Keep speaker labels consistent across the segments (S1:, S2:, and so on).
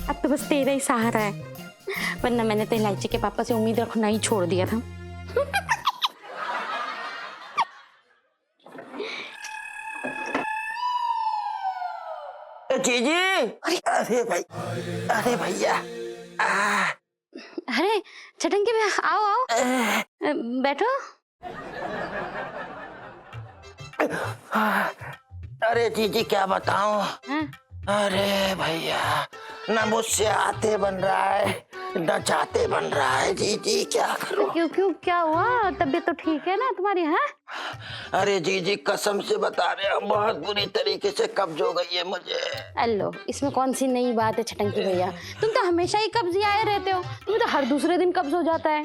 S1: अब तो बस तेरा ही सहारा है, वरना मैंने तो इलायची के पापा से उम्मीद रखना ही छोड़ दिया था।
S2: जीजी, अरे भाई, अरे भैया,
S1: अरे छटंकी भैया, आओ आओ, बैठो।
S2: अरे जीजी क्या बताऊं।
S1: हाँ?
S2: अरे भैया, न मुझसे आते बन रहा है न चाहते बन रहा है। जीजी क्या करूं।
S1: क्यों क्यों, क्या हुआ? तबीयत तो ठीक है ना तुम्हारी? है?
S2: अरे जीजी कसम से बता रहे हैं, बहुत बुरी तरीके से कब्ज हो गई है मुझे।
S1: अल्लो, इसमें कौन सी नई बात है छटंकी भैया? तुम तो हमेशा ही कब्ज आए रहते हो, तुम्हें तो हर दूसरे दिन कब्ज हो जाता है।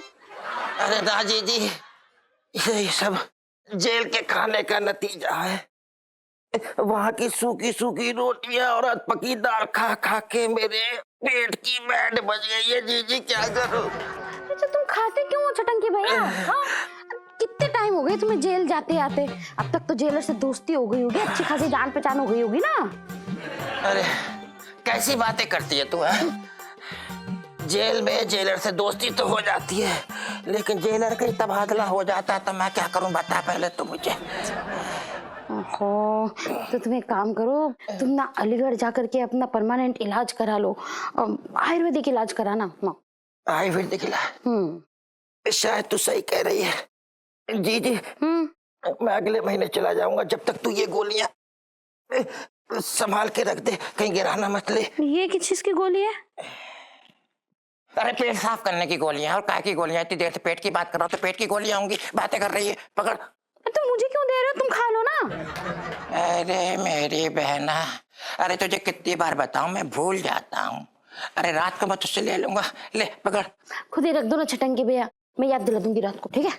S2: अरे ना जीजी, ये सब जेल के खाने का नतीजा है। वहाँ की सूखी सूखी रोटियां और पकी दाल खा खा के मेरे पेट की बैंड बज गई है। जीजी क्या करूं।
S1: अच्छा, तुम खाते क्यों हो छटंकी भैया? हाँ? कितने टाइम हो गए तुम्हें जेल जाते आते? अब तक तो जेलर से दोस्ती हो गई होगी, अच्छी खासी जान पहचान हो गई होगी ना?
S2: अरे कैसी बातें करती है तू है? जेल में जेलर से दोस्ती तो हो जाती है, लेकिन जेलर का ही तबादला हो जाता है तो मैं क्या करूं बता पहले तो मुझे।
S1: ओहो, तो तुम एक काम करो, तुम ना अलीगढ़ जाकर के अपना परमानेंट इलाज करा लो, आयुर्वेदिक इलाज कराना ना।
S2: आयुर्वेदिक इलाज? शायद तू सही कह रही है जी। मैं अगले महीने चला जाऊंगा, जब तक तू ये गोलियां संभाल के रख दे, कहीं गिराना मत ले।
S1: ये किस चीज की गोली है?
S2: अरे पेट साफ करने की गोलियां। और काय की गोलियां? इतनी देर से पेट की बात कर रहा हूं तो पेट की गोलियां होंगी, बातें कर रही है। पकड़।
S1: तुम मुझे क्यों दे रहे हो? तुम खा लो ना।
S2: अरे मेरी बहना, अरे तुझे कितनी बार बताऊं, मैं भूल जाता हूँ। अरे रात को मैं तुझसे ले लूंगा, ले पकड़।
S1: खुद ही रख दो ना छटंकी भैया, मैं याद दिला दूंगी रात को, ठीक है?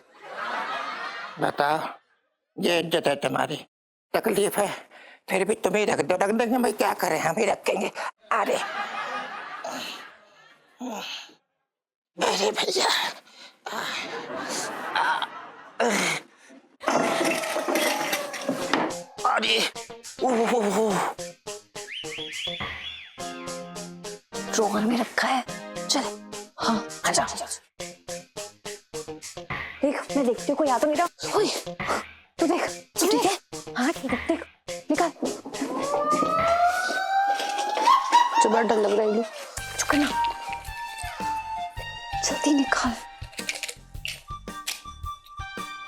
S2: बताओ, ये इज्जत है तुम्हारी, तकलीफ है, फिर भी तुम्हें रख दो। रख देंगे भाई, क्या करें, हम ही रखेंगे। अरे अरे भैया, अरे
S1: ड्रॉअर में रखा है, चल। हाँ आजा। देख, मैं देखती हूँ कोई आ तो नहीं रहा। ओए, तू देख, सब ठीक है? हाँ ठीक है, देख निकाल। बड़ा डर लग रहा है, चुप करना, जल्दी निकाल।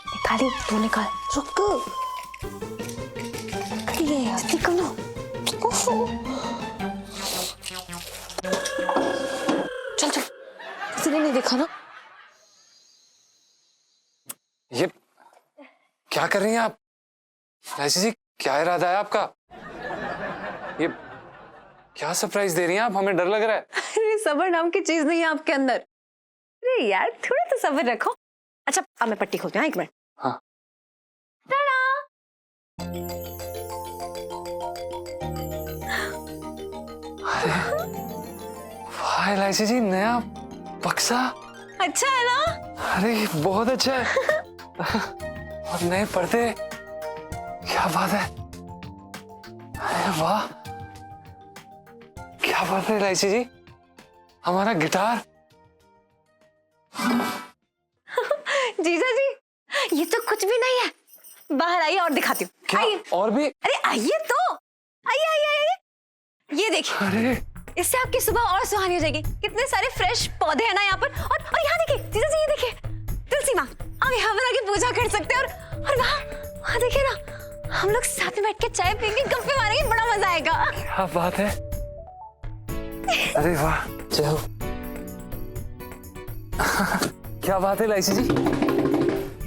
S1: निकाली, तू निकाल, रुक। ये जल्दी कर लो। चल चल, किसी ने नहीं देखा ना?
S3: ये क्या कर रही हैं आप? ऐसी जी, क्या इरादा है आपका? ये क्या सरप्राइज दे रही हैं आप? हमें डर लग रहा है।
S4: अरे सब्र नाम की चीज नहीं है आपके अंदर। अरे यार थोड़ा तो सब्र रखो। अच्छा अब मैं पट्टी खोलती हूँ, एक मिनट।
S3: हाँ। वाह इलायची जी, नया बक्सा।
S4: अच्छा है ना?
S3: अरे बहुत अच्छा है। और नए पर्दे, क्या बात है। अरे वाह, क्या बात है इलायची जी, हमारा गिटार।
S4: जीजा जी, ये तो कुछ भी नहीं है। बाहर आइए और दिखाती हूँ। आइए।
S3: और भी?
S4: अरे आइए तो, आइए आइए आइए। ये देखिए।
S3: अरे
S4: इससे आपकी सुबह और सुहानी हो जाएगी। कितने सारे फ्रेश पौधे हैं ना यहाँ पर। और यहाँ देखिए जीजा जी, ये देखिए तुलसी माँ। आप यहाँ पर आके पूजा कर सकते हैं। और वहाँ देखिए ना, हम लोग साथ में बैठ के चाय पियेंगे, गप्पे मारेंगे, बड़ा मजा आएगा।
S3: क्या बात है। अरे वाह, चलो। क्या बात है इलायची जी,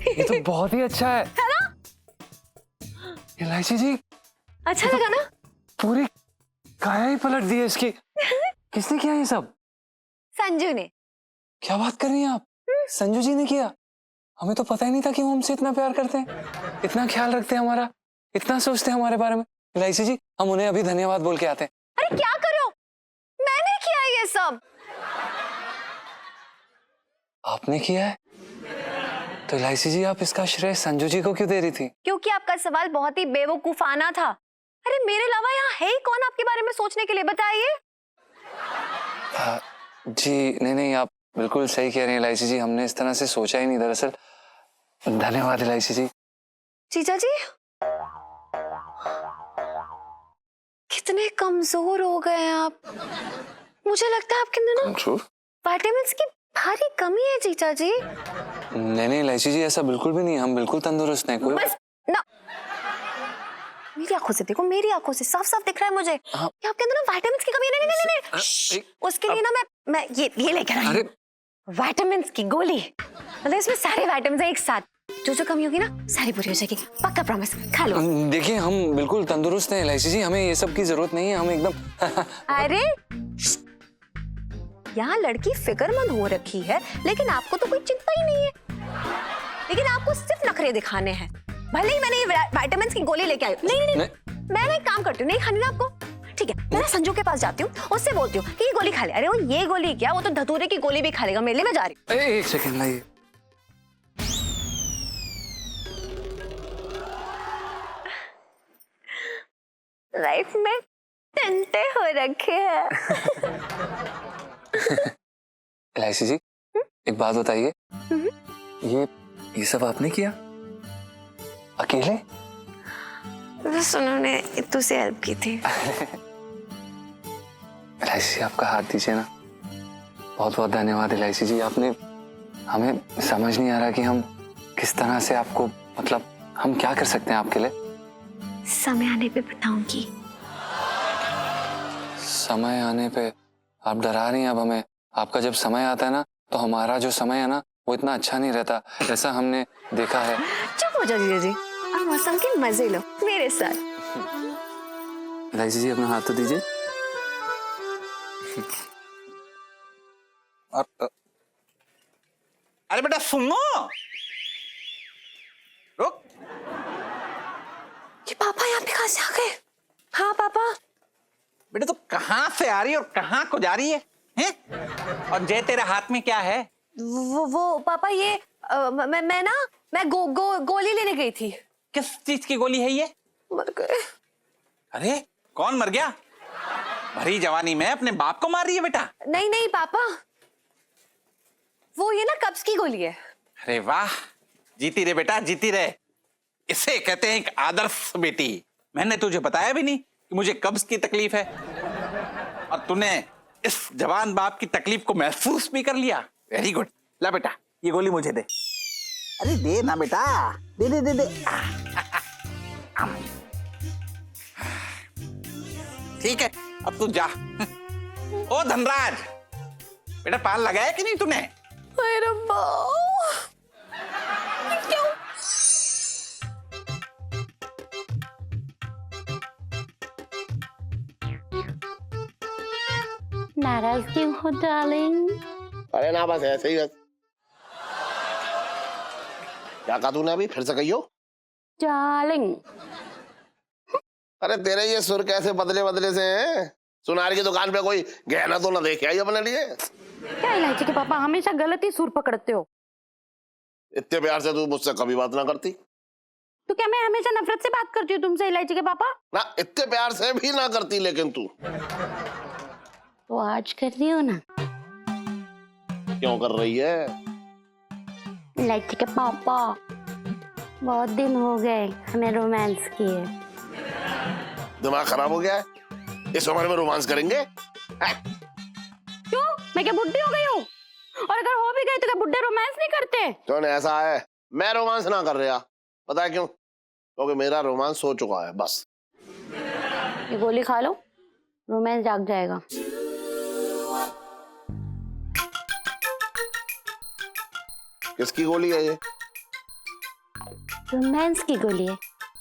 S3: ये तो बहुत ही अच्छा है
S4: ना?
S3: इलायची जी,
S4: अच्छा लगा ना?
S3: पूरी काया ही पलट दी है इसकी। किसने किया ये सब?
S4: संजू ने।
S3: क्या बात कर रही हैं आप? संजू जी ने किया? हमें तो पता ही नहीं था कि वो हमसे इतना प्यार करते हैं, इतना ख्याल रखते हैं हमारा, इतना सोचते हैं हमारे बारे में। इलायची जी, हम उन्हें अभी धन्यवाद बोल के आते हैं।
S4: अरे क्या करो, मैंने किया ये सब।
S3: आपने किया है? तो इलायची जी आप इसका श्रेय संजू जी को क्यों दे रही थी?
S4: क्योंकि आपका सवाल बहुत ही बेवकूफाना था। अरे मेरे अलावा यहाँ है ही कौन आपके बारे में सोचने के लिए, बताइए।
S3: जी नहीं, आप बिल्कुल सही कह रही हैं इलायची जी, हमने इस तरह से सोचा ही नहीं दरअसल। धन्यवाद इलायची जी।
S4: जीजा जी कितने कमजोर हो गए हैं आप। मुझे लगता है आपके अंदर विटामिन की भारी कमी है जीजा जी।
S3: नहीं इलायची जी, ऐसा बिल्कुल भी नहीं, हम बिल्कुल तंदुरुस्त हैं। कोई
S4: बस ना, मेरी आंखों से देखो, मेरी आंखों से साफ साफ दिख रहा है मुझे कि आपके अंदर ना विटामिन की कमी है। नहीं। उसके लिए ना मैं ये लेकर आई हूं, विटामिन की गोली। मतलब इसमें सारे विटामिन है एक साथ, जो कमी होगी ना सारी पूरी हो जाएगी, पक्का प्रॉमिस। खा लो।
S3: देखिए हम बिल्कुल तंदुरुस्त हैं इलायची जी, हमें ये सब की जरूरत नहीं है, हम एकदम
S4: अरे यहाँ लड़की फिक्रमंद हो रखी है, लेकिन आपको तो कोई चिंता ही नहीं है। लेकिन आपको सिर्फ नखरे दिखाने हैं। भले ही मैंने ये विटामिन की गोली लेके आई। नहीं, मैं एक काम करती हूँ, नहीं खानी ना आपको, ठीक है? मैं ना संजू के पास जाती हूँ, उससे बोलती हूँ कि ये गोली खा ले। अरे वो ये गोली क्या, वो तो धतूरे की गोली भी खा लेगा। मेले में जा रही हूँ।
S3: एक सेकंड लाइए।
S4: लाइफ में टंटे हो रखे हैं।
S3: इलायची जी एक बात बताइए, ये सब आपने किया अकेले?
S4: बस उन्होंने इतू से हेल्प की थी।
S3: इलायची जी आपका हाथ दीजिए ना। बहुत बहुत धन्यवाद इलायची जी, आपने, हमें समझ नहीं आ रहा कि हम किस तरह से आपको, मतलब हम क्या कर सकते हैं आपके लिए।
S4: समय आने पे बताऊंगी।
S3: समय आने पे? आप डरा रही हैं अब हमें। आपका जब समय आता है ना, तो हमारा जो समय है ना वो इतना अच्छा नहीं रहता, ऐसा हमने देखा है।
S4: चुप हो जाओ जीजा जी, और मौसम के मजे लो मेरे साथ।
S3: इलायची जी अपना हाथ तो दीजिए।
S5: अरे बेटा सुनो, रुक।
S4: ये पापा यहाँ पे कहाँ से आ गए? हाँ पापा।
S5: बेटा तू कहाँ से आ रही है और कहाँ को जा रही है, हैं? और जय तेरे हाथ में क्या है?
S4: वो पापा ये मैं गोली लेने गई थी।
S5: किस चीज की गोली है ये?
S4: मर गए।
S5: अरे कौन मर गया? भरी जवानी में अपने बाप को मार रही है बेटा?
S4: नहीं पापा, वो ये ना कब्ज की गोली है।
S5: अरे वाह, जीती रहे बेटा, जीती रहे। इसे कहते हैं एक आदर्श बेटी। मैंने तुझे बताया भी नहीं कि मुझे कब्ज की तकलीफ है, और तूने इस जवान बाप की तकलीफ को महसूस भी कर लिया। Very good. ला बेटा ये गोली मुझे दे। अरे दे ना बेटा, दे दे दे दे। ठीक है, अब तू जा। ओ धनराज, बेटा पान लगाया कि नहीं तूने?
S4: अरे रब्बा, क्यों?
S1: नाराज क्यों हो डार्लिंग?
S2: अरे ना बस ऐसे ही बस। क्या कहा तूने अभी, फिर से कहियो।
S1: डार्लिंग।
S2: अरे तेरे ये सुर कैसे बदले बदले से हैं? सुनार की दुकान पे कोई गहना तो ना देखे आई अपने लिए?
S1: क्या इलायची के पापा हमेशा गलत ही सुर पकड़ते हो।
S2: इतने प्यार से तू मुझसे कभी बात ना करती।
S1: तो क्या मैं हमेशा नफरत से बात करती हूँ तुमसे इलायची के पापा?
S2: ना इतने प्यार से भी ना करती, लेकिन तू
S1: तो आज कर रही हो ना।
S2: क्यों कर रही है?
S1: इलायची के पापा बहुत दिन हो गए हमें रोमांस किए।
S2: दिमाग खराब हो गया है? इस उम्र में रोमांस करेंगे?
S1: क्यों, मैं क्या बुढ़ी हो गई हूँ? और अगर हो भी गई तो क्या बुढ़े रोमांस नहीं करते?
S2: तो ऐसा है, मैं रोमांस ना कर रहा। पता है क्यों? क्योंकि मेरा रोमांस हो चुका है बस।
S1: ये गोली खा लो, रोमांस जाग जाएगा।
S2: किसकी गोली है ये?
S1: रोमांस की गोली है,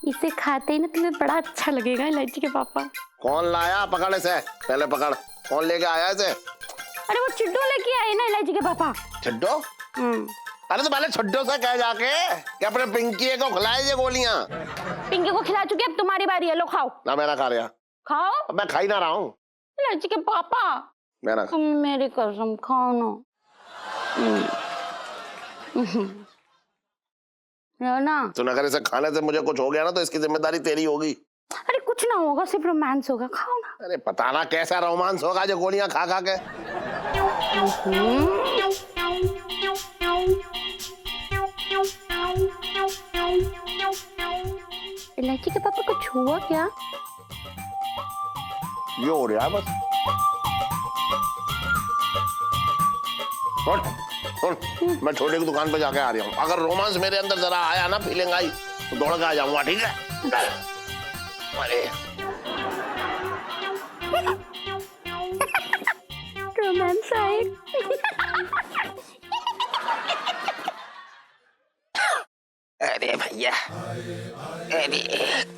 S1: इसे खाते ही ना तुम्हें बड़ा अच्छा लगेगा इलायची के पापा।
S2: कौन लाया? पकड़ इसे, पहले पकड़। कौन लेके आया इसे?
S1: अरे वो चिड्डो लेके आए ना इलायची के पापा।
S2: छिड्डो? अरे तो पहले छिड्डो से कह जाके कि अपने पिंकी को खिलाए ये गोलियां।
S1: पिंकी को खिला चुकी, अब तुम्हारी बारी है, लो खाओ।
S2: ना मैं ना खा रहा।
S1: खाओ।
S2: अब मैं खा ही ना रहा हूँ।
S1: इलायची के पापा
S2: मैं ना।
S1: तुम मेरी कसम खाओ ना। ना।
S6: तूने अगर इसे खाने से मुझे कुछ हो गया ना तो इसकी जिम्मेदारी तेरी होगी।
S1: अरे कुछ ना होगा, सिर्फ रोमांस होगा, खाओ ना।
S6: अरे पता ना कैसा रोमांस होगा जो गोलियां खा खा के।
S1: इलायची के पापा कुछ हुआ क्या?
S6: ये हो रहा है बस। सुन, मैं छोटे की दुकान पे जाके आ रहा हूँ। अगर रोमांस मेरे अंदर जरा आया ना, फीलिंग आई, तो दौड़ के आ जाऊंगा, ठीक है? अरे
S1: रोमांस आए।
S2: अरे भैया, अरे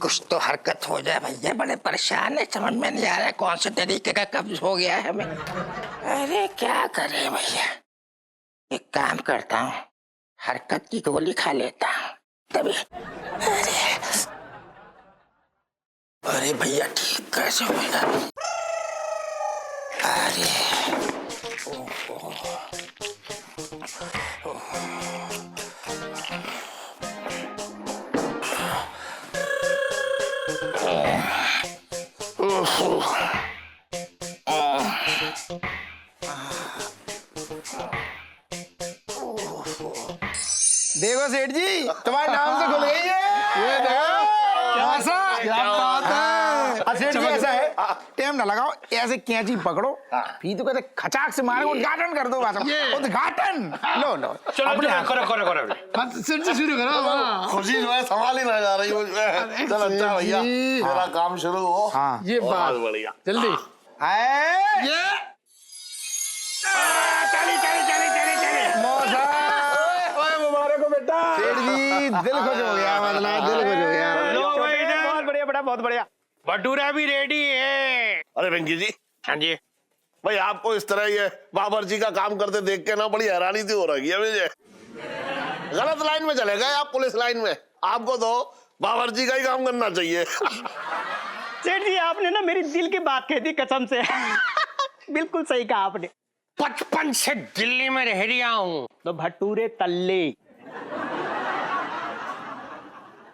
S2: कुछ तो हरकत हो जाए भैया, बड़े परेशान है, समझ में नहीं आ रहा है कौन से तरीके का कब्ज हो गया है हमें। अरे क्या करें भैया, एक काम करता हूँ, हरकत की गोली खा लेता हूँ तभी। अरे भैया ठीक कैसे होगा? अरे
S7: देखो सेठ जी, तुम्हारे नाम से खुल गई है। ये देखो क्या बात है। सेठ जी ऐसा है, टाइम ना लगाओ, ऐसे कैंची पकड़ो, फिर तो कहते खचाक से मारे, उद्घाटन कर दो। उद्घाटन लो लो,
S6: चलो करो।
S7: सेठ जी शुरू करो।
S6: खुशी जो है संभाल ही ना जा रही मुझे। चल अच्छा भैया, मेरा काम शुरू हो।
S7: हाँ
S6: ये बात बढ़िया।
S7: जल्दी मुबारक हो बेटा। सेठ जी दिल खुश हो गया, मतलब दिल खुश हो गया। बहुत बढ़िया बेटा, बहुत बढ़िया।
S8: भटूरा भी रेडी है।
S6: अरे वेंकी जी,
S8: हाँ जी।
S6: भाई आपको इस तरह ये बाबर्ची का काम करते देख के ना बड़ी हैरानी सी हो रही है मुझे। गलत लाइन में चले गए आप, पुलिस लाइन में। आपको तो बाबर्ची का ही काम करना चाहिए।
S8: सेठ जी आपने ना मेरी दिल की बात कह दी कसम से। बिल्कुल सही कहा आपने। 55 से दिल्ली में रह रहा हूँ तो भटूरे तल्ले।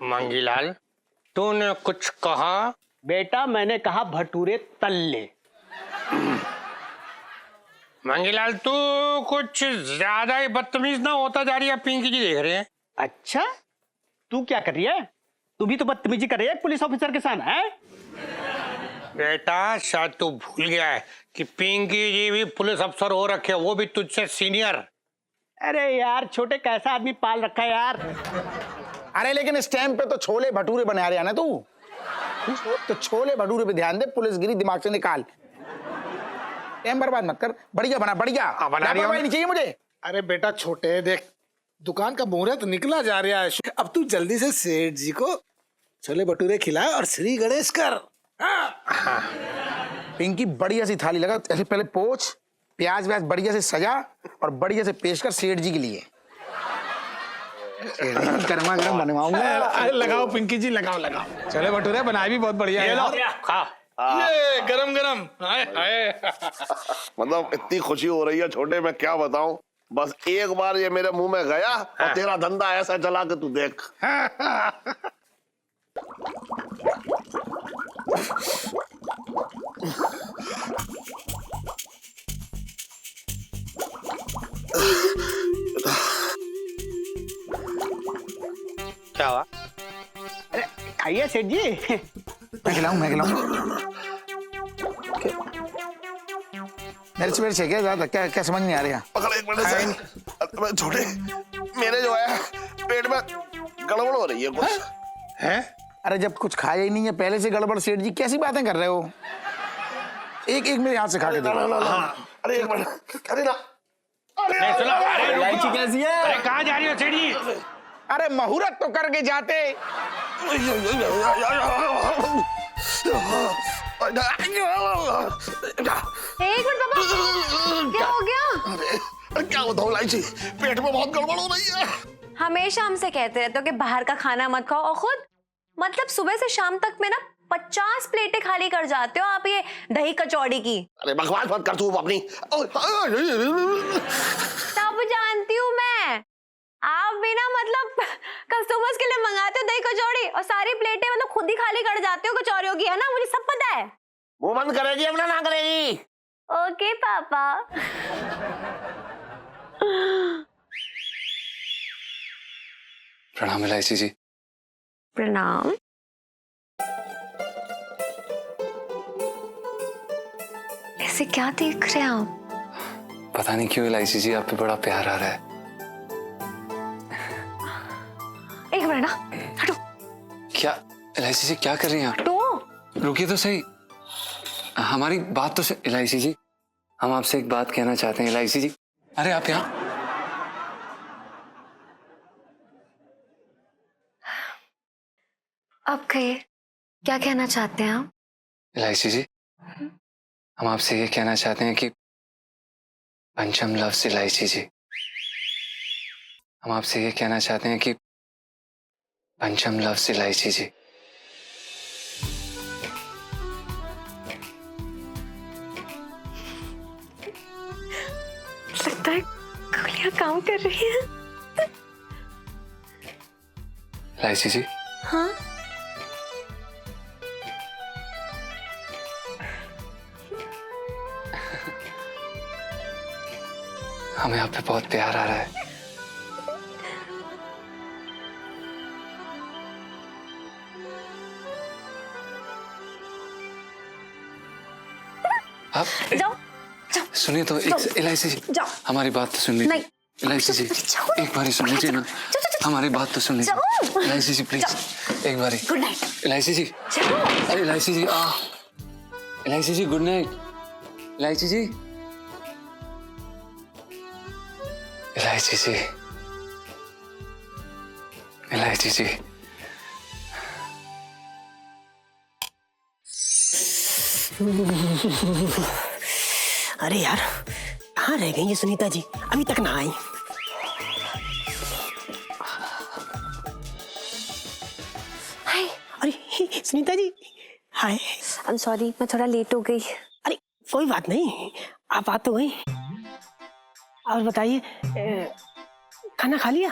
S8: मंगीलाल तूने कुछ कहा? बेटा मैंने कहा भटूरे तल्ले। मंगीलाल तू कुछ ज्यादा ही बदतमीज ना होता जा रही है, पिंकी जी देख रहे हैं। अच्छा तू क्या कर रही है? तू भी तो बदतमीजी कर रही है पुलिस ऑफिसर के साथ है? बेटा शायद तू भूल गया है कि पिंकी जी भी पुलिस अफसर हो रखे, वो भी तुझसे सीनियर। अरे यार छोटे कैसा आदमी पाल रखा है यार।
S7: अरे लेकिन इस टाइम पे तो छोले भटूरे बना रहा है ना तू, तो छोले भटूरे पे ध्यान दे, पुलिसगिरी दिमाग से निकाल। टाइम बर्बाद मत कर, बढ़िया बना, बढ़िया बना रही नहीं चाहिए मुझे।
S9: अरे बेटा छोटे, देख दुकान का मुहूर्त निकला जा रहा है, अब तू जल्दी से सेठ जी को छोले भटूरे खिला और श्री गणेश कर।
S7: हाँ। पिंकी बढ़िया सी थाली लगा, ऐसे पहले पोंछ, प्याज व्याज बढ़िया से सजा और बढ़िया से पेश कर सेठ जी के लिए। गर्मा गर्म बनवाऊंगा।
S9: अरे लगाओ पिंकी जी, लगाओ लगाओ, छोले भटूरे बनाए भी बहुत बढ़िया है। ये गरम गरम।
S6: मतलब इतनी खुशी हो रही है छोटे, मैं क्या बताऊं। बस एक बार ये मेरे मुंह में गया और तेरा धंधा ऐसा चला के तू देख।
S8: क्या हुआ?
S7: अरे खाइए सेठ जी। मैं खिलाऊं, मैं खिलाऊं। मिर्च है क्या ज्यादा? क्या क्या समझ नहीं आ रहा।
S6: पकड़ एक मिनट से। छोटे मेरे जो है पेट में गड़बड़ हो रही है कुछ।
S7: है? अरे जब कुछ खाया ही नहीं है पहले से गड़बड़, सेठ जी कैसी बातें कर रहे हो? एक एक मेरे हाथ से खा के देखो।
S6: अरे एक मिनट, अरे ना,
S7: इलायची कैसी है?
S8: अरे कहाँ जा रही हो सेठ जी?
S7: अरे मुहूर्त तो करके जाते।
S4: एक मिनट पापा, क्या हो गया?
S6: अरे क्या बताऊं इलायची, पेट में बहुत गड़बड़ हो रही है।
S4: हमेशा हमसे कहते रहते हो कि बाहर का खाना मत खाओ और खुद मतलब सुबह से शाम तक में ना 50 प्लेटें खाली कर जाते हो आप ये दही कचौड़ी की।
S6: अरे बकवास मत कर तू अपनी।
S4: सब जानती हूँ मैं, आप भी ना मतलब कस्टमर्स के लिए मंगाते हो दही कचौड़ी और सारी प्लेटें मतलब खुद ही खाली कर जाते हो कचौरियों की, है ना? मुझे सब पता है।
S2: वो बंद करेगी अपना ना करेगी?
S4: ओके पापा।
S3: प्रणाम इलायची जी।
S4: प्रणाम। ऐसे क्या देख रहे हैं आप?
S3: पता नहीं क्यों इलायची जी आप पे बड़ा प्यार आ रहा है।
S4: एक मिनट ना, हटो।
S3: क्या इलायची जी क्या कर रही हैं आप?
S4: हटो।
S3: रुकिए तो सही, हमारी बात तो इलायची जी, हम आपसे एक बात कहना चाहते हैं इलायची जी। अरे आप यहाँ,
S4: अब कहिए क्या कहना चाहते हैं आप?
S3: इलायची जी हम आपसे ये कहना चाहते हैं कि पंचम लव्स इलायची जी। हम आपसे ये कहना चाहते हैं कि पंचम लव्स इलायची जी।
S4: लगता है गोलियां काम कर रही हैं।
S3: इलायची जी
S4: हाँ?
S3: हमें आप पे बहुत प्यार आ रहा है। आप
S4: जाओ जाओ
S3: सुनिए तो एक इलायची जी,
S4: जाओ।
S3: हमारी बात तो सुन लीजिए।
S4: नहीं।
S3: इलायची जी
S4: जाओ।
S3: एक बारी सुन लीजिए ना, हमारी बात तो सुन लीजिए।
S4: जाओ।
S3: इलायची जी प्लीज एक बारी।
S4: Good night.
S3: इलायची जी,
S4: जाओ।
S3: अरे इलायची जी इलायची जी गुड नाइट। इलायची जी, इलायची जी, इलायची जी।
S10: अरे यार कहाँ रह गई ये सुनीता जी, अभी तक ना आई।
S4: हाय।
S10: अरे सुनीता जी हाय।
S4: आई एम सॉरी, मैं थोड़ा लेट हो गई।
S10: अरे कोई बात नहीं, आप आ तो गई। और बताइए खाना खा लिया?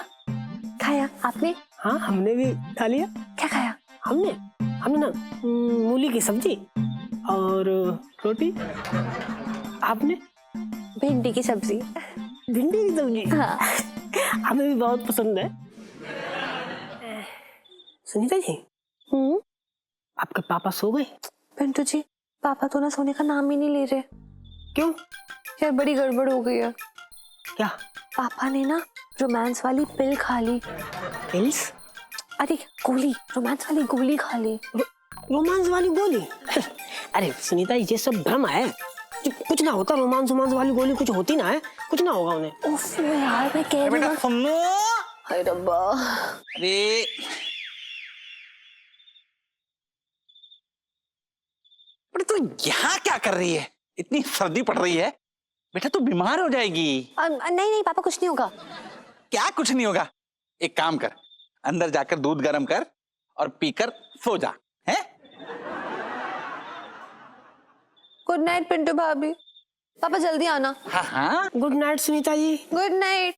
S4: खाया, आपने?
S10: हाँ हमने भी खा लिया।
S4: क्या खाया?
S10: हमने ना मूली की सब्जी और रोटी। आपने?
S4: भिंडी की सब्जी।
S10: भिंडी की सब्जी?
S4: हाँ।
S10: हमें भी बहुत पसंद है। सुनीता जी आपके पापा सो गए?
S4: पिंटू जी पापा तो ना सोने का नाम ही नहीं ले रहे।
S10: क्यों?
S4: यार बड़ी गड़बड़ हो गई है।
S10: क्या?
S4: पापा ने ना रोमांस वाली पिल खा ली।
S10: पिल्स?
S4: अरे गोली, रोमांस वाली गोली खा ली।
S10: रोमांस वाली गोली? अरे सुनीता ये सब भ्रम है, कुछ ना होता। रोमांस वाली गोली कुछ होती ना है, कुछ ना होगा उन्हें।
S4: उफ यार मैं कह रही हूँ।
S5: सुनो।
S4: हाय रब्बा।
S5: अरे तू यहाँ क्या कर रही है? इतनी सर्दी पड़ रही है बेटा, तू बीमार हो जाएगी।
S4: नहीं पापा कुछ नहीं होगा।
S5: क्या कुछ नहीं होगा? एक काम कर, अंदर जाकर दूध गर्म कर और पीकर सो जा। है?
S4: गुड नाइट पिंटू भाभी। पापा जल्दी आना।
S5: हाँ हाँ।
S10: Good night Sunita ji.
S4: Good night.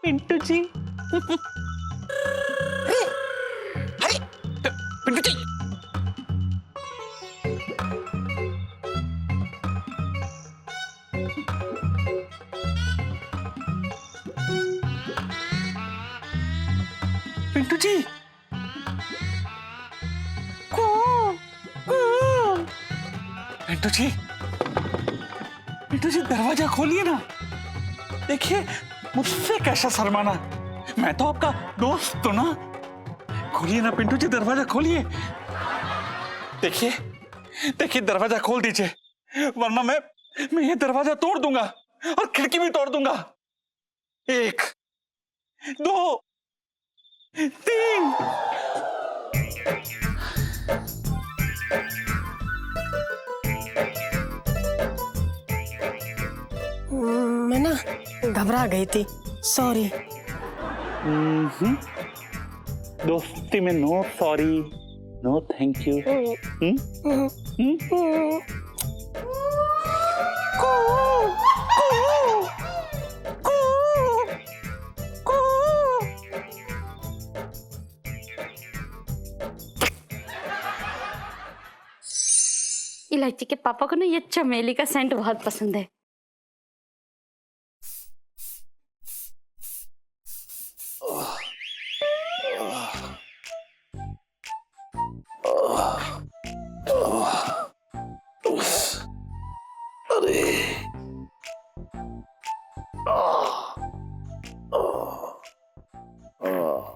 S5: Pintu ji. अरे पिंटू जी। पिंटू जी। पिंटू जी, पिंटू जी दरवाजा खोलिए ना। देखिए मुझसे कैसा शर्माना, मैं तो आपका दोस्त तो ना। खोलिए ना पिंटू जी, दरवाजा खोलिए। देखिए देखिए दरवाजा खोल दीजिए, वरना मैं ये दरवाजा तोड़ दूंगा और खिड़की भी तोड़ दूंगा। 1 2 3।
S10: मैं ना घबरा गई थी, सॉरी।
S5: दोस्ती में no sorry no thank you.
S1: इलायची के पापा को ना ये चमेली का सेंट बहुत पसंद है।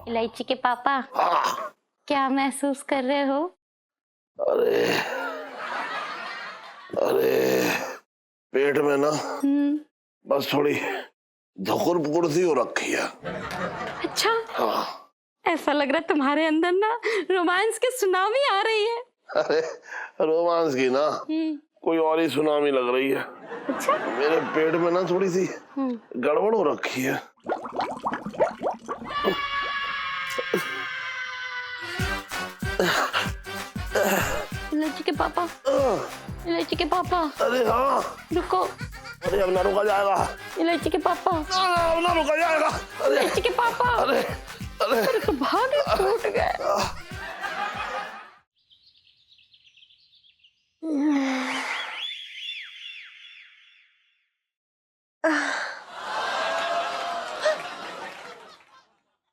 S1: इलायची के पापा, क्या महसूस कर रहे हो?
S6: अरे अरे पेट में ना बस थोड़ी धुकुर पुकुर सी हो रखी है।
S1: अच्छा,
S6: हाँ।
S1: ऐसा लग रहा है तुम्हारे अंदर ना रोमांस की सुनामी आ रही है।
S6: अरे रोमांस की ना कोई और ही सुनामी लग रही है।
S1: अच्छा?
S6: मेरे पेट में ना थोड़ी सी गड़बड़ हो रखी है।
S1: इलायची के पापा, इलायची के पापा,
S6: अरे हाँ,
S1: रुको।
S6: अरे अब ना रुका जाएगा।
S1: इलायची के पापा,
S6: अब ना रुका जाएगा। अरे
S1: इलायची के पापा,
S6: अरे अरे
S1: तो भागे टूट गए।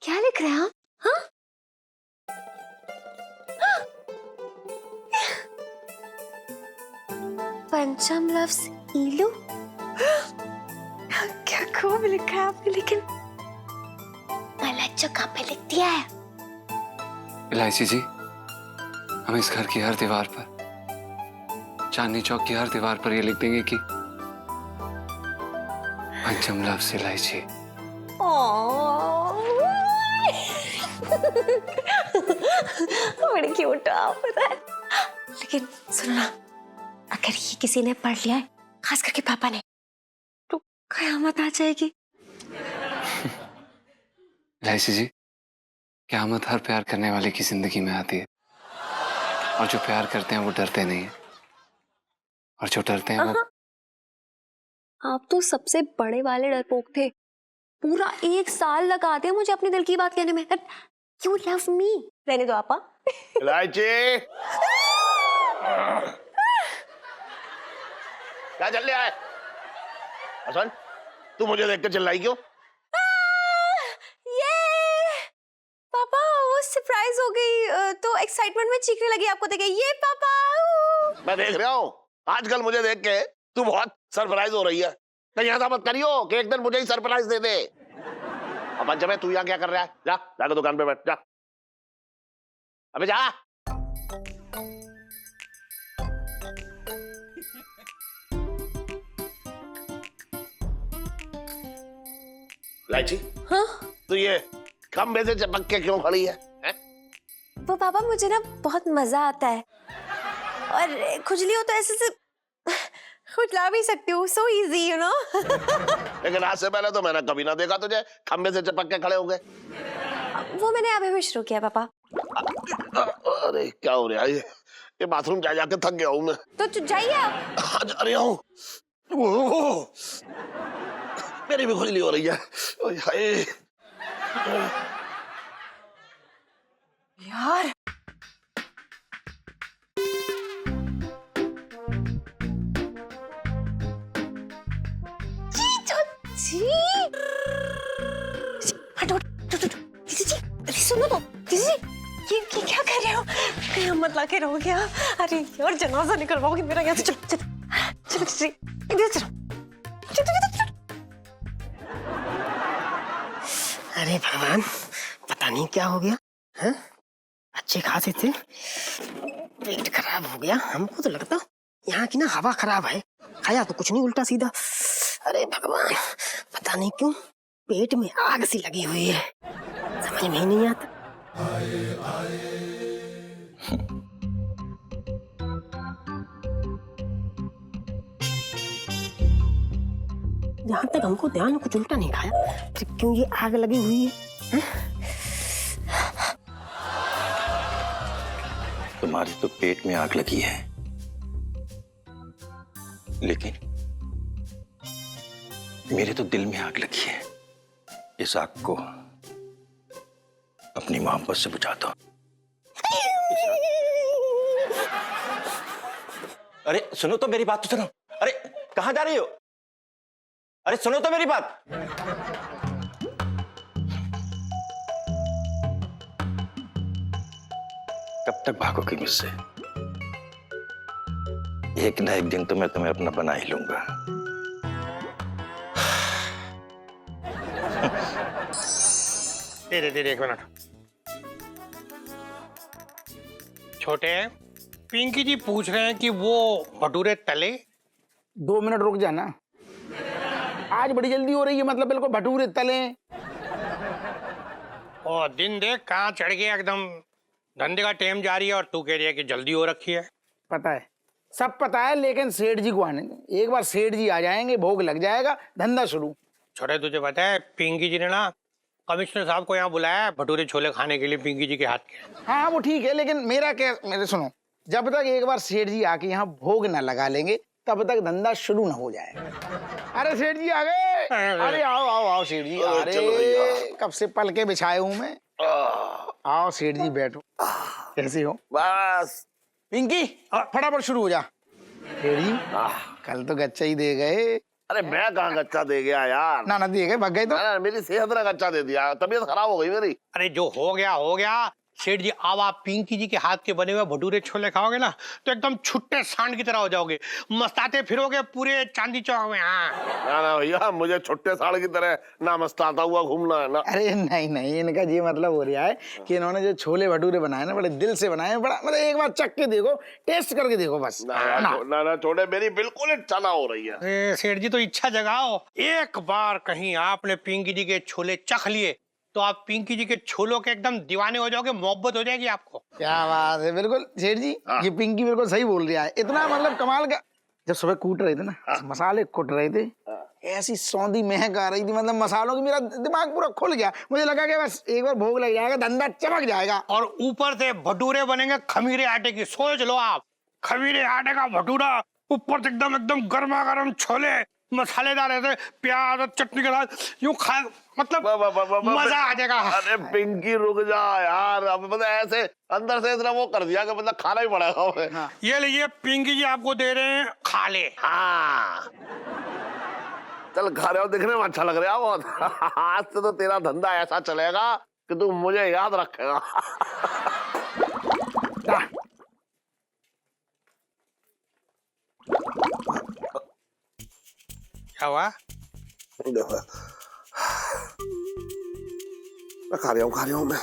S4: क्या लिख रहे हैं आप? हाँ? पंचम लव्स ईलू। क्या खूब लिखा है आपने, लेकिन कहाँ पे लिख दिया है?
S3: इलायची जी, हम इस घर की हर दीवार पर, चांदनी चौक की हर दीवार पर ये लिख देंगे कि पंचम लव्स इलायची।
S4: बड़ी क्यूट हो आप, पता है। लेकिन सुनो ना, अगर ये किसी ने पढ़ लिया है, खास करके पापा ने, तो कयामत आ जाएगी।
S3: इलायची जी, क़यामत हर प्यार करने वाले की जिंदगी में आती है, और जो प्यार करते हैं वो डरते नहीं है, और जो डरते हैं वो।
S4: आप तो सबसे बड़े वाले डरपोक थे। पूरा 1 साल लगा दिया मुझे अपने दिल की बात कहने में। You love me। रहने दो आपा।
S6: इलायची, क्या चल रहा है? हसन, तू मुझे देख के चिल्लाई क्यों?
S4: ये पापा, वो सरप्राइज हो गई तो एक्साइटमेंट में चीखने लगी आपको देख के। ये पापा।
S6: मैं देख रहा हूँ आजकल मुझे देख के तू बहुत सरप्राइज हो रही है। कहीं ऐसा मत करियो कि एक दिन मुझे ही सरप्राइज दे दे। अब पंचम, तू यहाँ क्या कर रहा है? जा जाकर दुकान पे बैठ जा। अबे जा। लाइची,
S4: हाँ?
S6: तो ये खंबे से चिपक के क्यों खड़ी है?
S4: वो पापा, मुझे ना बहुत मजा आता है, और खुजली हो तो ऐसे से खुजला भी सकती हूँ। So easy, you know.
S6: लेकिन आज से पहले तो मैंने कभी ना देखा तुझे खंबे से चिपक के खड़े हो गए।
S4: वो मैंने अभी भी शुरू किया पापा।
S6: अरे क्या हो रहा है? ये बाथरूम जा जाके थक गया हूँ मैं।
S4: तो जाइए आप।
S6: हाँ, जा रहा हूँ। मेरी भी खुजली हो रही है। हाय
S4: यार, सुनो तो दीदी, ये क्या कर रहे हो? कहीं मत ला के रहोगे आप? अरे यार, जनाजा निकलवाओगे मेरा यहाँ से। चलो चलो चलो चलो, इधर चलो।
S10: अरे भगवान, पता नहीं क्या हो गया है? अच्छे खासे थे, पेट खराब हो गया। हमको तो लगता यहाँ की ना हवा खराब है, खाया तो कुछ नहीं, उल्टा सीधा। अरे भगवान, पता नहीं क्यों पेट में आग सी लगी हुई है, समझ में ही नहीं आता। जहाँ तक हमको ध्यान कुछ उल्टा नहीं खाया, फिर क्यों ये आग लगी हुई है?
S11: तुम्हारे तो पेट में आग लगी है, लेकिन मेरे तो दिल में आग लगी है। इस आग को अपनी मोहब्बत से बुझा दो। अरे सुनो तो मेरी बात तो सुनो। अरे कहाँ जा रही हो? अरे सुनो तो मेरी बात। कब तक भागोगी मुझसे? एक ना एक दिन तो मैं तुम्हें अपना बना ही लूंगा।
S8: धीरे धीरे, एक मिनट। छोटे, पिंकी जी पूछ रहे हैं कि वो भटूरे तले।
S7: 2 मिनट रुक जाना, आज बड़ी जल्दी हो रही है, मतलब बिल्कुल भटूरे तले।
S8: और दिन देख कहाँ चढ़ गया एकदम। धंधे का टाइम जारी है और तू कह रही है कि जल्दी हो रखी है।
S7: पता है, सब पता है, लेकिन सेठ जी को आने दे। एक बार सेठ जी आ जाएंगे, भोग लग जाएगा, धंधा शुरू।
S8: छोटे, तुझे पता है पिंकी जी ने ना कमिश्नर साहब को यहाँ बुलाया है भटूरे छोले खाने के लिए, पिंकी जी के हाथ के।
S7: हाँ वो ठीक है, लेकिन मेरा क्या, मेरे सुनो, जब तक एक बार सेठ जी आके यहाँ भोग न लगा लेंगे तब तक धंधा शुरू न हो जाएगा। अरे सेठ जी आ गए। अरे आओ आओ आओ सेठ जी। अरे कब से पल के बिछाए हूँ मैं। आओ सेठ जी बैठो। कैसे हो?
S6: बस
S7: पिंकी फटाफट शुरू हो जा। सेठ जी कल तो गच्चा ही दे गए।
S6: अरे मैं कहाँ कच्चा दे गया यार।
S7: ना दे गए, भाग गए तो।
S6: अरे मेरी सेहत ने कच्चा दे दिया, तबीयत खराब हो गई मेरी।
S8: अरे जो हो गया हो गया। सेठ जी अब आप पिंकी जी के हाथ के बने हुए भटूरे छोले खाओगे ना तो एकदम छुट्टे सांड की तरह हो जाओगे, मस्ताते फिरोगे पूरे चांदी चौक में। हाँ
S6: ना भैया, मुझे छुट्टे साड़ की तरह ना मस्ताता हुआ घूमना है ना।
S7: अरे नहीं नहीं, इनका ये मतलब हो रहा है कि इन्होंने जो छोले भटूरे बनाए ना बड़े दिल से बनाए, बड़ा मतलब एक बार चख के देखो, टेस्ट करके देखो बस।
S6: ना छोड़े, मेरी बिल्कुल इच्छा ना हो रही है।
S8: अरे सेठ जी तो इच्छा जगाओ, एक बार कहीं आपने पिंकी जी के छोले चख लिए तो आप पिंकी जी के छोलों के एकदम दीवाने हो जाओगे, मोहब्बत हो जाएगी आपको।
S7: क्या बात है, बिल्कुल सेठ जी, ये पिंकी बिल्कुल सही बोल रहा है। इतना मतलब कमाल का, जब सुबह कूट रहे थे ना, मसाले कुट रहे थे, ऐसी सौंधी महक आ रही थी, मतलब मसालों की, मेरा दिमाग पूरा खुल गया। मुझे लगा कि बस एक बार भोग लग जाएगा, धंधा चमक जाएगा।
S8: और ऊपर से भटूरे बनेंगे खमीरे आटे की। सोच लो आप, खमीरे आटे का भटूरा, ऊपर से एकदम एकदम गर्मा गर्म छोले, मसालेदार ऐसे प्याज और चटनी के साथ यूं खा, मतलब मजा आ जाएगा।
S6: अरे पिंकी रुक जा यार, अब मतलब ऐसे अंदर से इतना वो कर दिया कि मतलब खाना ही पड़ेगा हमें।
S7: हाँ।
S8: ये लीजिए पिंकी जी आपको दे रहे हैं, खा ले।
S6: हाँ चल, खा रहे हो, दिखने में अच्छा लग रहा है बहुत। आज से तो तेरा धंधा ऐसा चलेगा कि तू मुझे याद रखेगा।
S8: क्या हुआ?
S6: खा रहा हूँ मैं।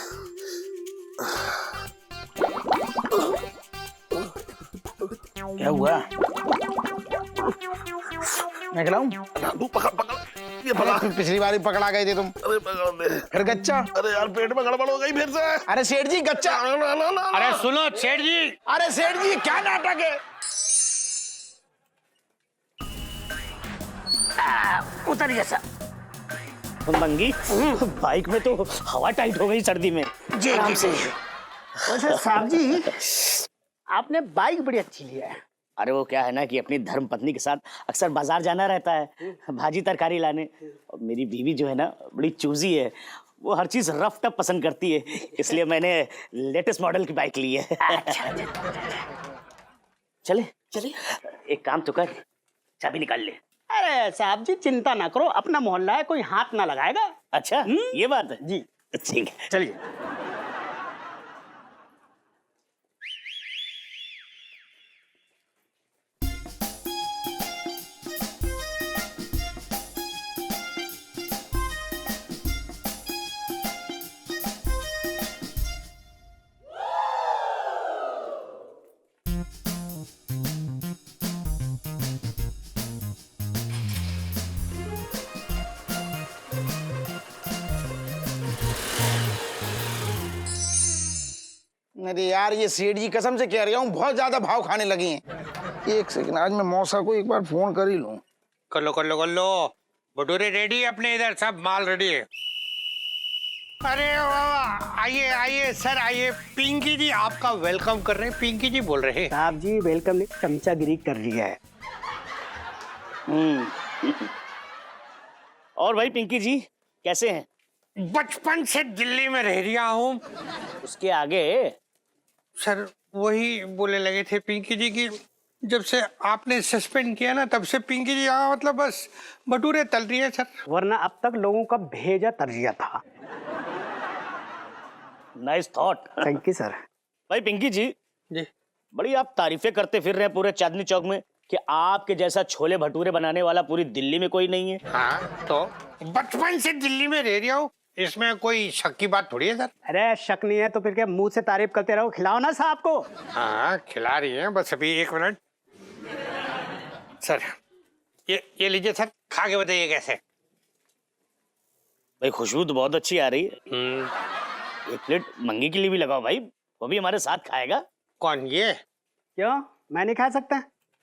S7: क्या हुआ? मैं खिलाऊं?
S6: तू पकड़ ये पकड़।
S7: पिछली बार ही पकड़ा गए थे तुम।
S6: अरे पकड़ दे।
S7: फिर गच्चा।
S6: अरे यार पेट में गड़बड़ हो गई फिर से।
S7: अरे सेठ जी गच्चा।
S6: ना।
S8: अरे सुनो सेठ जी।
S7: अरे सेठ जी क्या नाटक है?
S10: उतर गया सर। बंगी, बाइक में तो हवा टाइट हो गई सर्दी में। जी आराम से।
S9: वैसे साहब जी, आपने बाइक बड़ी अच्छी लिया है।
S10: अरे वो क्या है ना कि अपनी धर्म पत्नी के साथ अक्सर बाजार जाना रहता है, भाजी तरकारी लाने। और मेरी बीवी जो है ना बड़ी चूजी है, वो हर चीज रफ टफ पसंद करती है, इसलिए मैंने लेटेस्ट मॉडल की बाइक ली है। चले चले, एक काम तो कर, चाबी निकाल ले।
S9: अरे साहब जी चिंता ना करो, अपना मोहल्ला है, कोई हाथ ना लगाएगा।
S10: अच्छा ये बात है जी, ठीक है
S9: चलिए।
S7: अरे यार ये सेठ जी कसम से कह रहा हूँ बहुत ज्यादा भाव खाने लगे हैं। एक सेकंड, आज मैं मौसा को एक बार फोन कर ही लूं।
S8: कर लो। भटूरे रेडी है अपने इधर, सब माल रेडी है। अरे वाह, आइए सर आइए। पिंकी जी आपका वेलकम कर रहे हैं। पिंकी जी बोल रहे हैं।
S9: साहब जी वेलकम नहीं, चमचागिरी कर रही है।
S10: और भाई पिंकी जी कैसे हैं?
S8: बचपन से दिल्ली में रह रहा हूँ।
S10: उसके आगे
S8: सर वही बोले लगे थे पिंकी जी की जब से आपने सस्पेंड किया ना तब से पिंकी जी यहाँ मतलब बस भटूरे तल रही है सर।
S12: वरना अब तक लोगों का भेजा तरजिया था।
S13: Nice thought.
S12: Thank you sir.
S13: भाई पिंकी जी, बड़ी आप तारीफें करते फिर रहे पूरे चांदनी चौक में कि आपके जैसा छोले भटूरे बनाने वाला पूरी दिल्ली में कोई नहीं है।
S8: हाँ तो बचपन से दिल्ली में रह रहा हूँ, इसमें कोई शक की बात थोड़ी है सर।
S12: अरे शक नहीं है तो फिर क्या मुंह से तारीफ करते रहो, खिलाओ ना साहब को।
S8: हाँ खिला रही हैं, बस अभी 1 मिनट। सर ये लीजिए सर, खा के बताइए कैसे।
S13: भाई खुशबू तो बहुत अच्छी आ रही है। 1 प्लेट मंगी के लिए भी लगाओ भाई, वो भी हमारे साथ खाएगा।
S8: कौन ये?
S12: क्यों मैं नहीं खा सकता?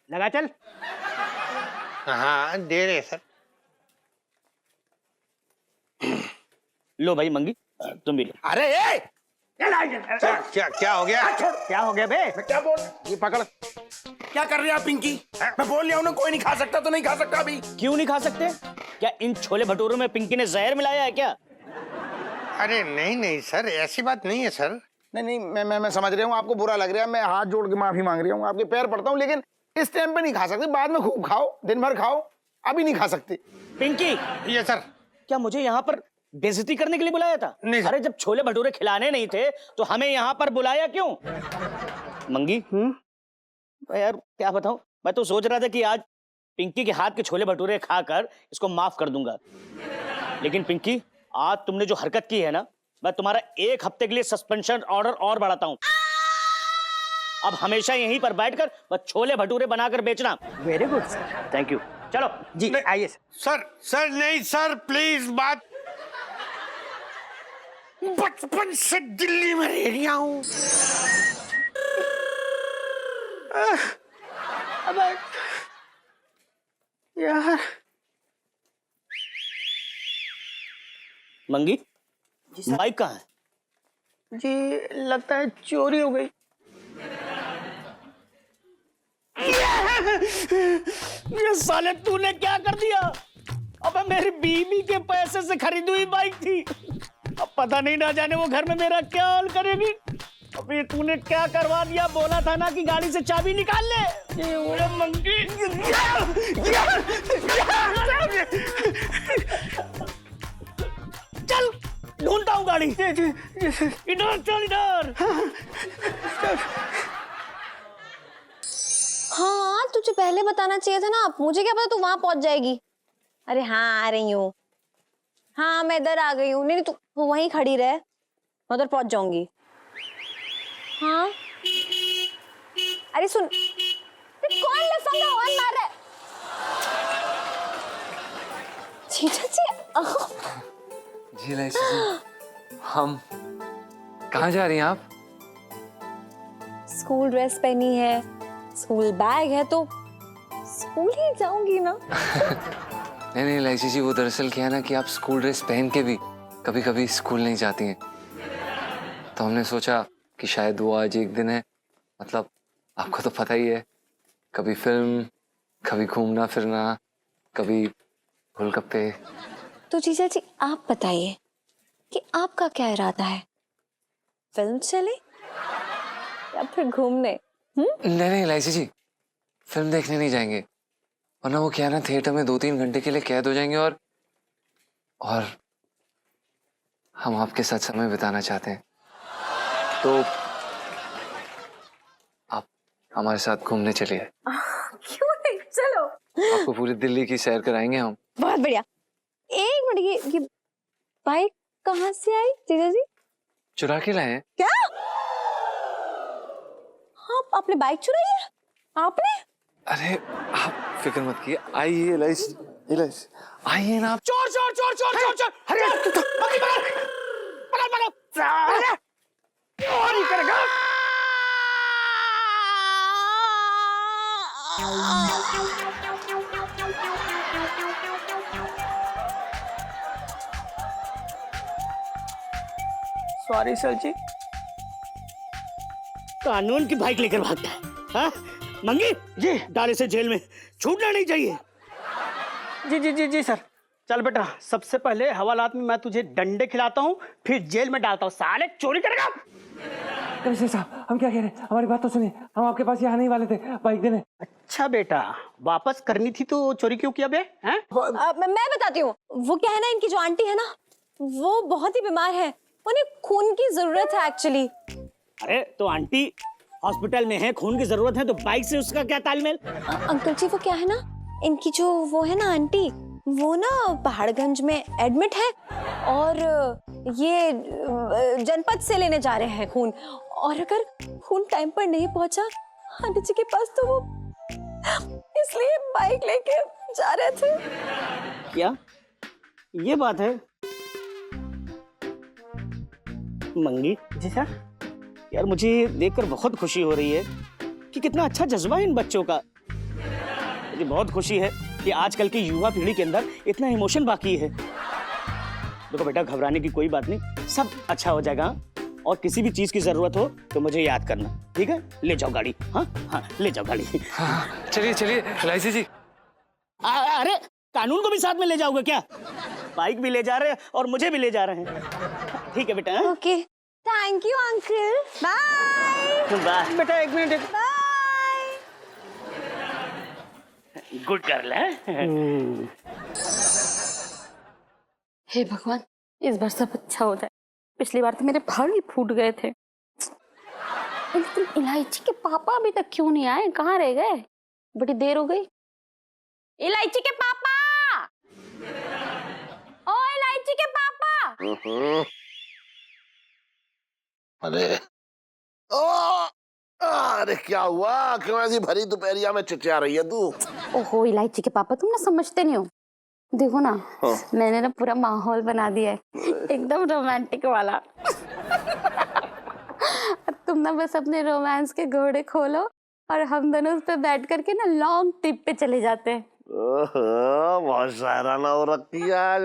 S12: लगा चल।
S8: हाँ दे रहे सर।
S13: लो भाई मंगी, तुम भी लो।
S7: अरे ये
S8: क्या हो गया?
S12: क्या हो गया बे?
S7: मैं क्या बोल, ये पकड़। क्या कर रही है आप पिंकी? मैं बोल रहा हूँ ना, कोई नहीं खा सकता तो नहीं खा सकता अभी।
S13: क्यों नहीं खा सकते? क्या इन छोले भटूरों में पिंकी ने जहर मिलाया है क्या?
S8: अरे नहीं सर, ऐसी बात नहीं है सर।
S7: नहीं मैं समझ रहा हूँ, आपको बुरा लग रहा है, मैं हाथ जोड़ के माफी मांग रहा हूँ, आपके पैर पड़ता हूँ, लेकिन इस टाइम पे नहीं खा सकते, बाद में खूब खाओ, दिन भर खाओ, अभी नहीं खा सकते।
S13: पिंकी,
S8: ये सर,
S13: क्या मुझे यहाँ पर बेइज्जती करने के लिए बुलाया था?
S8: नहीं सर।
S13: अरे जब छोले भटूरे खिलाने नहीं थे तो हमें यहाँ पर बुलाया क्यों? मंगी, यार क्या बताऊं, मैं तो सोच रहा था कि आज पिंकी के हाथ के छोले भटूरे खाकर इसको माफ कर दूंगा, लेकिन पिंकी आज तुमने जो हरकत की है ना, मैं तुम्हारा 1 हफ्ते के लिए सस्पेंशन ऑर्डर और बढ़ाता हूँ। अब हमेशा यहीं पर बैठकर बस छोले भटूरे बनाकर बेचना।
S12: Very good sir.
S13: Thank you. चलो
S12: जी आइए सर।
S8: सर नहीं सर, प्लीज बात, बचपन से दिल्ली में रह रहा हूँ।
S12: यार
S13: मंगी, बाइक कहाँ है?
S12: जी लगता है चोरी हो गई।
S13: ये साले तूने क्या कर दिया? अबे मेरी बीवी के पैसे से खरीदी हुई बाइक थी, अब पता नहीं ना जाने वो घर में मेरा क्या हाल करेगी। अबे तूने क्या करवा दिया? बोला था ना कि गाड़ी से चाबी निकाल ले। ये मंगी, चल ढूंढता हूँ गाड़ी। इधर चल, इधर।
S4: हाँ तुझे पहले बताना चाहिए था ना, मुझे क्या पता तू वहां पहुंच जाएगी। अरे हाँ आ रही हूँ, हाँ मैं इधर आ गई हूँ। नहीं तू वहीं खड़ी रहे, मैं उधर पहुंच जाऊंगी। हाँ अरे सुन, कौन लफंगा हॉर्न मार रहा है? जीजा जी
S3: जी लाइसी जी, हम कहाँ जा रही हैं आप?
S4: स्कूल ड्रेस पहनी है, स्कूल बैग है तो स्कूल ही जाऊंगी ना।
S3: नहीं लाइसी जी, वो दरअसल क्या है ना कि आप स्कूल ड्रेस पहन के भी कभी कभी स्कूल नहीं जाती हैं, तो हमने सोचा कि शायद वो आज एक दिन है, मतलब आपको तो पता ही है, कभी फिल्म, कभी घूमना फिरना, कभी गोलगप्पे।
S4: तो जीजा जी आप बताइए कि आपका क्या इरादा है, फिल्म चले या फिर घूमने?
S3: नहीं लाइसी जी, फिल्म देखने नहीं जाएंगे, वरना वो क्या है ना थिएटर में 2-3 घंटे के लिए कैद हो जाएंगे और हम आपके साथ समय बिताना चाहते हैं, तो आप हमारे साथ घूमने चलिए।
S4: क्यों नहीं, चलो।
S3: आपको पूरी दिल्ली की सैर कराएंगे हम।
S4: बहुत बढ़िया। एक मिनट, ये बाइक कहाँ से आई जीजा जी?
S3: चुरा के लाए हैं।
S4: क्या? हाँ आपने बाइक चुराई है? आपने?
S3: अरे आप फिक्र मत कीजिए, आइए लाइसी, आइए ना आप।
S13: चोर चोर चोर चोर चोर चोर, अरे पकड़ चोरी करेगा।
S12: सॉरी सर जी।
S13: कानून की बाइक लेकर भागता है, हाँ? मंगी जी, डाले से जेल में छूटना नहीं चाहिए।
S12: जी जी जी जी सर। चल बेटा, सबसे पहले हवालात में मैं तुझे डंडे खिलाता हूँ, फिर जेल में डालता हूँ। साले चोरी करेगा।
S3: कमिश्नर साहब हम क्या कह रहे हैं, हमारी बात तो सुनिए, हम आपके पास यहाँ आने ही वाले थे बाइक देने।
S8: अच्छा बेटा, वापस करनी थी तो चोरी क्यों किया बे? हैं?
S4: मैं बताती हूँ। वो क्या है ना, इनकी जो आंटी है ना, वो बहुत ही बीमार है, उन्हें खून की जरूरत है एक्चुअली।
S13: अरे तो आंटी हॉस्पिटल में है, खून की जरूरत है, तो बाइक से उसका क्या तालमेल?
S4: अंकल जी वो क्या है ना, इनकी जो वो है ना आंटी, वो ना पहाड़गंज में एडमिट है और ये जनपद से लेने जा रहे हैं खून, और अगर खून टाइम पर नहीं पहुंचा आंटी जी के पास तो वो इसलिए बाइक लेके जा रहे थे।
S13: क्या ये बात है? मंगी
S8: जी सर।
S13: यार मुझे देखकर बहुत खुशी हो रही है कि कितना अच्छा जज्बा है इन बच्चों का। मुझे बहुत खुशी है कि आजकल की युवा पीढ़ी के अंदर इतना इमोशन बाकी है। देखो बेटा, घबराने की कोई बात नहीं, सब अच्छा हो जाएगा। और किसी भी चीज की जरूरत हो तो मुझे याद करना, ठीक है? ले जाओ गाड़ी। हाँ हाँ, ले जाओ गाड़ी।
S3: हाँ, चलिए चलिए एलआईसी जी।
S13: अरे कानून को भी साथ में ले जाओगे क्या? बाइक भी ले जा रहे हैं और मुझे भी ले जा रहे हैं। ठीक है बेटा।
S4: Okay, thank you uncle. Bye
S13: bye
S8: बेटा, एक मिनट।
S4: बाय।
S13: गुड गर्ल है।
S1: हे भगवान, इस बार सब अच्छा हो जाए। पिछली बार तो मेरे भाग ही फूट गए थे। लेकिन इलायची के पापा अभी तक क्यों नहीं आए? कहाँ रह गए? बड़ी देर हो गई। इलायची के पापा, ओ इलायची के पापा।
S6: अरे अरे क्या हुआ? क्यों ऐसी भरी दोपहरिया में चिचिया रही है तू?
S1: ओहो इलायची के पापा, तुम ना समझते नहीं हो। देखो ना, मैंने ना पूरा माहौल बना दिया है, एकदम रोमांटिक वाला। तुम ना बस अपने रोमांस के घोड़े खोलो और हम दोनों उस पे बैठ करके ना लॉन्ग ट्रिप पे चले जाते हैं।
S6: बहुत शायराना हो रखी है आज।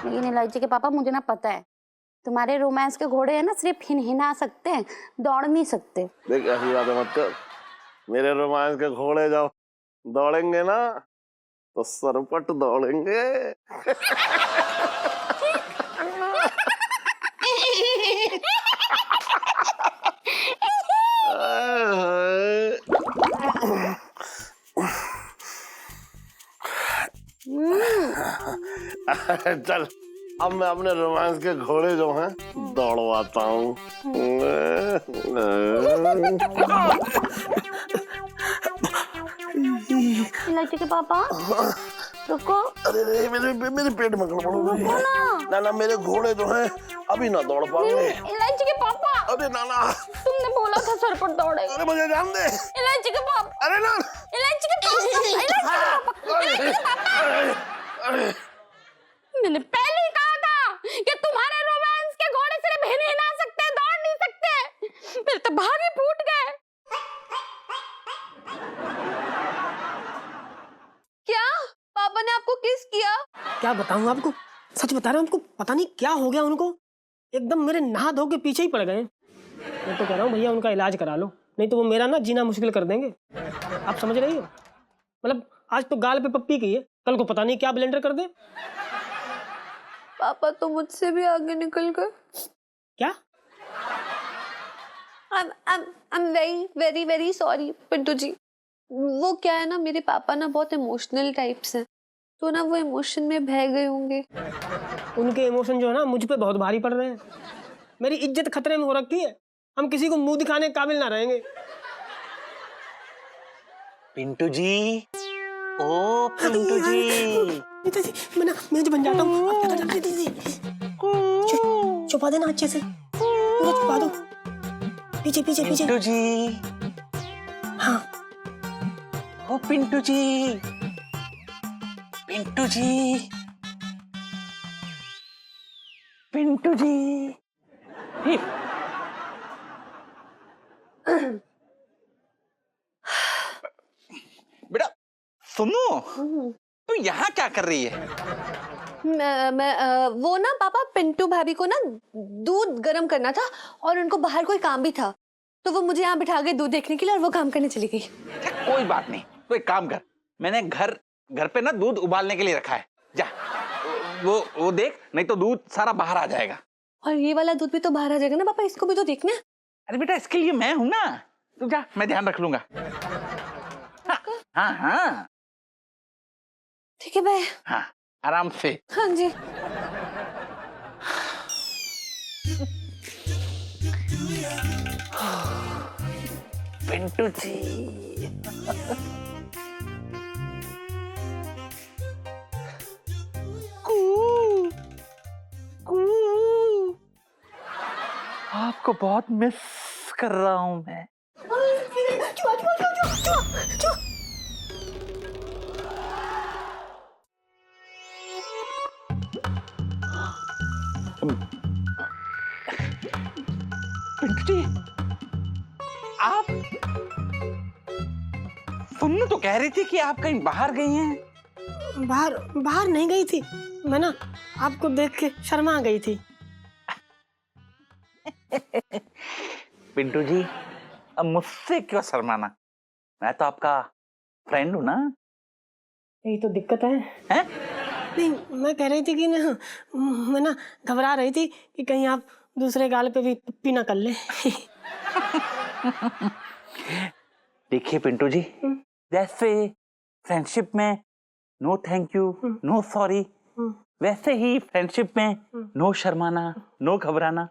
S1: लेकिन इलायची के पापा, मुझे ना पता है तुम्हारे रोमांस के घोड़े हैं ना, सिर्फ हिनहिना सकते हैं, दौड़ नहीं सकते।
S6: देख ऐसी बातें मत कर। मेरे रोमांस के घोड़े जब दौड़ेंगे ना तो सरपट दौड़ेंगे। चल अब मैं अपने रोमांस के घोड़े जो हैं दौड़वाता हूँ।
S1: इलायची के पापा रुको।
S6: अरे मेरे पेट में गड़बड़ ना ना, मेरे घोड़े जो हैं अभी ना दौड़ पाएंगे।
S1: इलायची के पापा,
S6: अरे नाना,
S1: तुमने बोला था सर पर दौड़े।
S6: अरे मुझे जान दे।
S1: इलायची के पापा,
S6: अरे ना,
S1: इलायची के पापा, मैंने पहले ही कहा था कि तुम्हारे रोमांस के घोड़े सिर्फ हिनहिना सकते, दौड़ नहीं सकते। मेरे तो भाग ही फूट गए।
S4: क्या पापा ने आपको किस किया?
S10: क्या बताऊं आपको, सच बता रहा हूं आपको, पता नहीं क्या हो गया उनको, एकदम मेरे नहा धो के पीछे ही पड़ गए। मैं तो कह रहा हूँ भैया उनका इलाज करा लो, नहीं तो वो मेरा ना जीना मुश्किल कर देंगे। आप समझ रही हो? मतलब आज तो गाल पे पप्पी की है, कल को पता नहीं क्या ब्लेंडर कर दे।
S4: पापा तो मुझसे भी आगे निकल गए।
S10: क्या?
S4: I'm very very sorry Pintu ji. वो क्या है ना, मेरे पापा ना बहुत इमोशनल टाइप्स हैं, तो ना वो इमोशन में बह गए होंगे।
S10: उनके इमोशन जो है ना मुझ पे बहुत भारी पड़ रहे हैं। मेरी इज्जत खतरे में हो रखी है, हम किसी को मुंह दिखाने के काबिल ना रहेंगे।
S11: पिंटू जी, ओ पिंटू जी,
S10: मैं जो बन जाता हूँ, छुपा देना अच्छे से, पूरा छुपा दो, पीछे पीछे पीछे।
S11: पिंटू जी,
S10: हाँ
S11: ओ पिंटू जी, पिंटू जी, पिंटू जी।
S5: बेटा सुनो, तू यहाँ क्या कर रही है?
S4: वो ना पापा, पिंटू भाभी को ना दूध गर्म करना था और उनको बाहर कोई काम भी था, तो वो मुझे यहाँ बिठा गए दूध देखने के लिए और वो काम करने चली गई।
S5: कोई बात नहीं, तो एक काम कर, मैंने घर पे ना दूध उबालने के लिए रखा है, जा वो देख, नहीं तो दूध सारा बाहर आ जाएगा।
S4: और ये वाला दूध भी तो बाहर आ जाएगा ना पापा, इसको भी तो देखना है।
S5: अरे बेटा इसके लिए मैं हूं ना, तू जा, मैं ध्यान रख लूंगा। हाँ हाँ हाँ
S4: ठीक है भाई।
S5: हाँ आराम से।
S4: हाँ जी।
S5: पिंटू जी आपको बहुत मिस कर रहा हूं मैं। पिंटू जी आप तुमने तो कह रही थी कि आप कहीं बाहर गई हैं।
S10: बाहर बाहर नहीं गई थी मैं ना, आपको देख के शर्मा गई थी।
S5: पिंटू जी अब मुझसे क्यों शर्माना, मैं तो आपका फ्रेंड हूं ना।
S10: यही तो दिक्कत है।
S5: हैं?
S10: नहीं, मैं कह रही थी कि ना, मैं ना घबरा रही थी कि कहीं आप दूसरे गाल पे भी पप्पी ना कर ले।
S5: देखिए पिंटू जी, जैसे फ्रेंडशिप में no thank you, no sorry, वैसे ही फ्रेंडशिप में नो शर्माना, नो घबराना।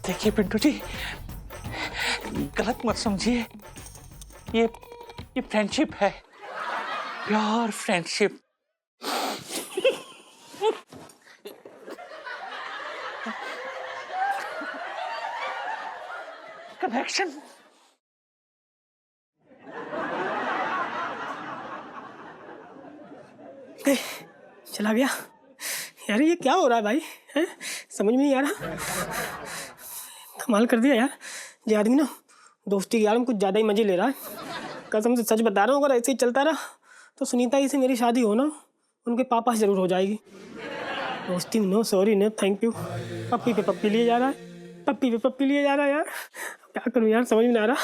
S5: देखिए पिंटू जी, गलत मत समझिए, ये फ्रेंडशिप है, प्योर फ्रेंडशिप। कनेक्शन।
S10: चला गया यार, ये क्या हो रहा है भाई, हैं? समझ में नहीं आ रहा। कमाल कर दिया यार, ये आदमी ना दोस्ती के यार में कुछ ज्यादा ही मजे ले रहा है। कसम से सच बता रहा हूँ, अगर ऐसे ही चलता रहा तो सुनीता ही से मेरी शादी हो ना, उनके पापा से जरूर हो जाएगी। दोस्ती में no sorry no thank you, पप्पी पे पप्पी लिए जा रहा है, पप्पी पे पप्पी लिए जा रहा है यार। क्या करूँ यार, समझ में नहीं आ रहा।